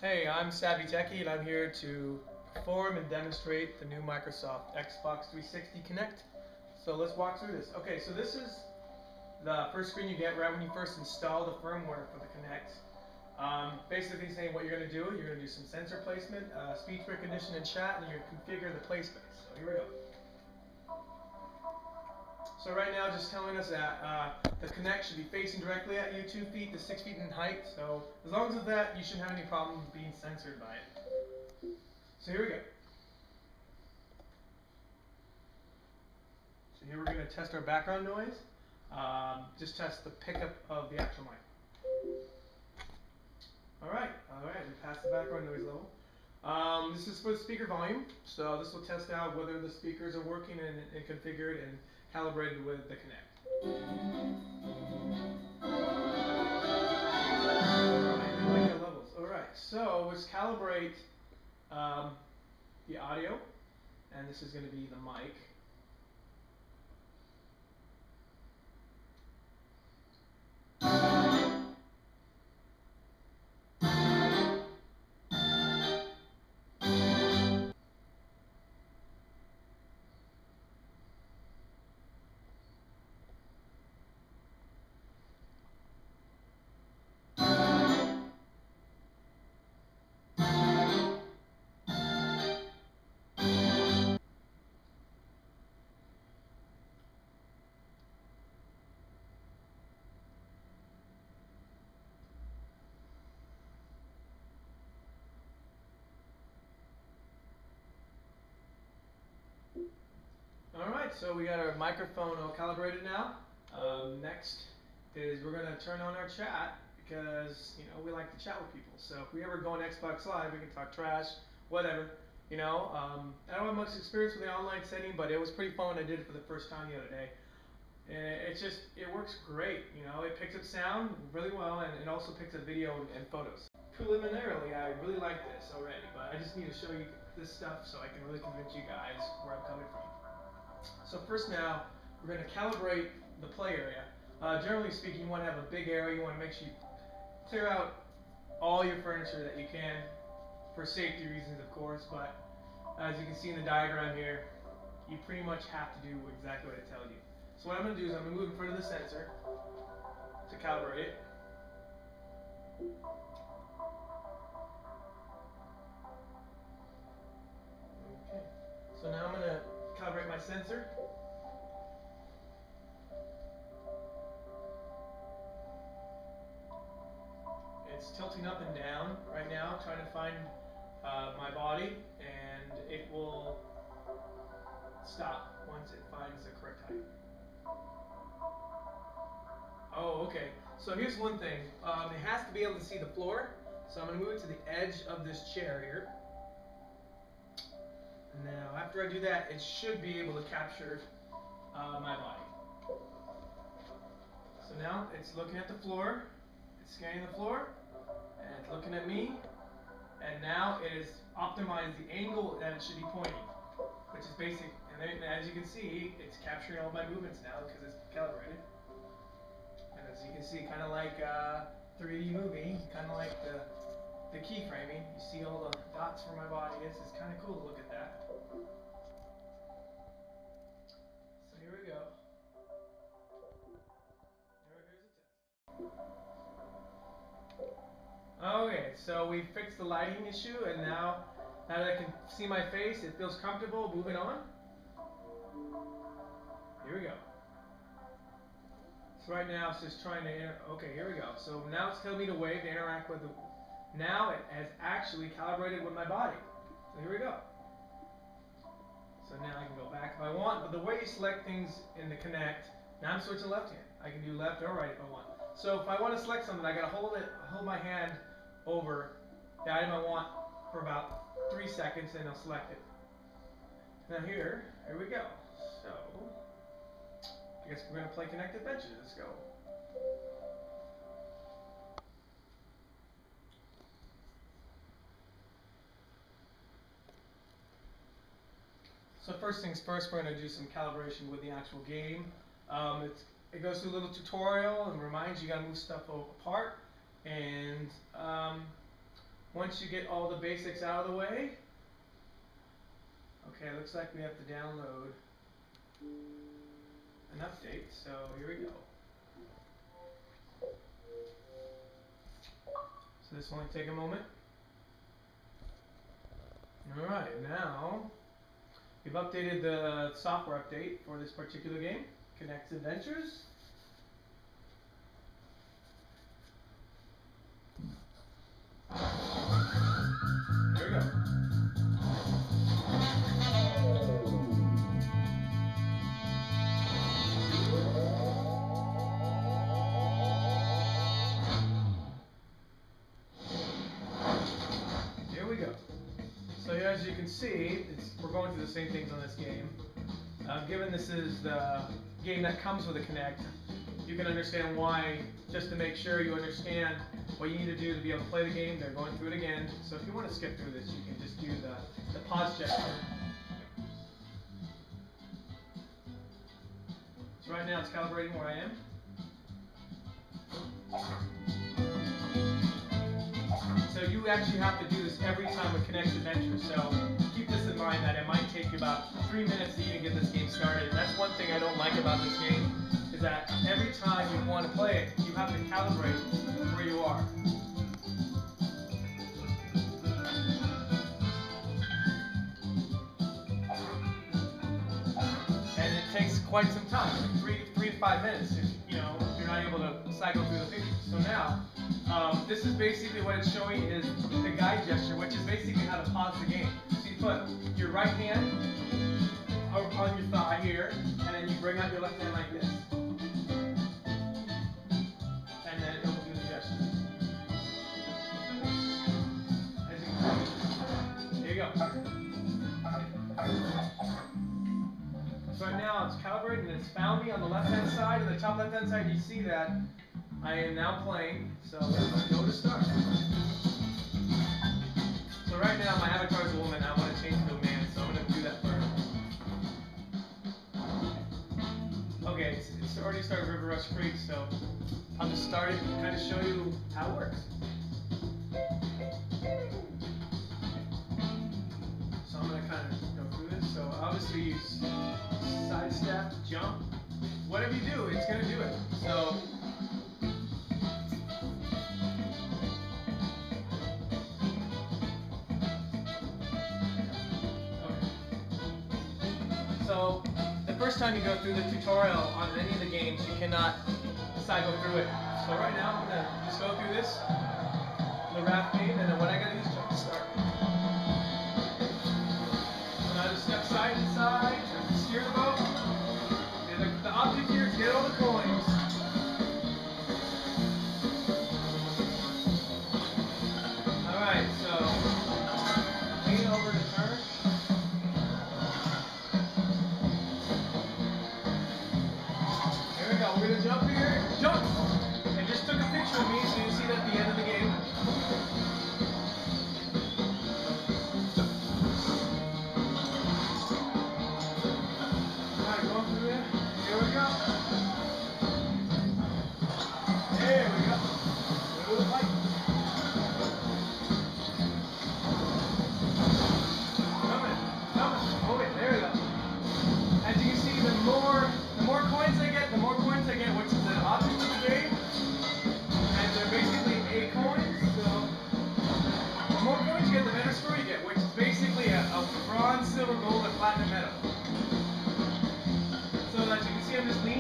Hey, I'm Savvy Techie, and I'm here to perform and demonstrate the new Microsoft Xbox 360 Kinect. So let's walk through this. Okay, so this is the first screen you get right when you first install the firmware for the Kinect. Basically saying what you're going to do. You're going to do some sensor placement, speech recognition and chat, and you're going to configure the play space. So here we go. So right now, just telling us that the Kinect should be facing directly at you, 2 feet to 6 feet in height. So as long as it's that, you shouldn't have any problem being censored by it. So here we go. So here we're going to test our background noise. Just test the pickup of the actual mic. All right, we passed the background noise level. This is for the speaker volume, so this will test out whether the speakers are working and configured and calibrated with the Kinect. Alright, I like our levels. Alright, so let's calibrate the audio, and this is going to be the mic. Alright, so we got our microphone all calibrated now. Next is we're going to turn on our chat because, we like to chat with people. So if we ever go on Xbox Live, we can talk trash, whatever. I don't have much experience with the online setting, but it was pretty fun when I did it for the first time the other day. And it works great. It picks up sound really well, and it also picks up video and photos. Preliminarily, I really like this already, but I just need to show you this stuff so I can really convince you guys where I'm coming from. So first now, we're going to calibrate the play area. Generally speaking, you want to have a big area. You want to make sure you clear out all your furniture that you can, for safety reasons, of course, but as you can see in the diagram here, you pretty much have to do exactly what it tells you. So what I'm going to do is I'm going to move in front of the sensor to calibrate it. Okay. So now I'm going to calibrate my sensor. It's tilting up and down right now, trying to find my body, and it will stop once it finds the correct height. Oh, okay. So here's one thing. It has to be able to see the floor, so I'm going to move it to the edge of this chair here. Now, after I do that, it should be able to capture my body. So now it's looking at the floor, it's scanning the floor, and it's looking at me, and now it has optimized the angle that it should be pointing, which is basic. And then, as you can see, it's capturing all my movements now because it's calibrated. And as you can see, kind of like 3D movie, kind of like the keyframing. You see all the dots where my body is. It's kind of cool to look at that. So here we go. Here's a test. Okay, so we fixed the lighting issue, and now that I can see my face, it feels comfortable. Moving on. Here we go. So right now it's just trying to okay, here we go. So now it's telling me to wave to interact with the. Now it has actually calibrated with my body. So here we go. So now I can go back if I want, but the way you select things in the Kinect, now I'm switching left hand. I can do left or right if I want. So if I want to select something, I gotta hold my hand over the item I want for about 3 seconds, and I'll select it. Now here we go. So I guess we're gonna play Kinect Adventure. Let's go. So first things first, we're going to do some calibration with the actual game. It goes through a little tutorial and reminds you got to move stuff apart. And once you get all the basics out of the way, okay, looks like we have to download an update, so here we go. So this will only take a moment. Alright, now we've updated the software update for this particular game, Kinect Adventures. There we go. Here we go. So here, as you can see, we're going through the same things on this game. Given this is the game that comes with a Kinect, you can understand why, just to make sure you understand what you need to do to be able to play the game. They're going through it again. So if you want to skip through this, you can just do the pause gesture. So right now it's calibrating where I am. So you actually have to do this every time with Kinect Adventures. So keep this in mind that it might take you about 3 minutes to even get this game started. That's one thing I don't like about this game, is that every time you want to play it, you have to calibrate where you are. And it takes quite some time, 3 to 5 minutes, if you're not able to cycle through the pictures. So now, this is basically what it's showing is the guide gesture, which is basically how to pause the game. So you put your right hand on your thigh here, and then you bring out your left hand like this. And then it will do the gesture. As you can see. Here you go. So right now it's calibrated and it's found me on the left hand side. On the top left hand side you see that I am now playing. So let's go to start. So right now my avatar is a woman. I want to change to a man, so I'm going to do that first. Okay, it's already started River Rush Creek, so I'll just start it and kind of show you how it works. So I'm going to kind of go through this. So obviously use side step, jump, whatever you do, it's going to do it. So So the first time you go through the tutorial on any of the games, you cannot cycle through it. So right now I'm going to just go through this, the raft game, and then what I got to do is jump to start. So now just step side to side, steer the boat. And the object here is get all the coins. Alright, so lean over to turn. We're going to jump here. Jump! And just took a picture of me so you can see that at the end of the game. Alright, going through there. Here we go. There we go. Through the pipe. Coming. Oh wait, there we go. As you can see, the more coins I get, which is the object of the game, and they're basically A coins, so the more coins you get, the better score you get, which is basically a bronze, silver, gold, and platinum medal. So as you can see, I'm just leaning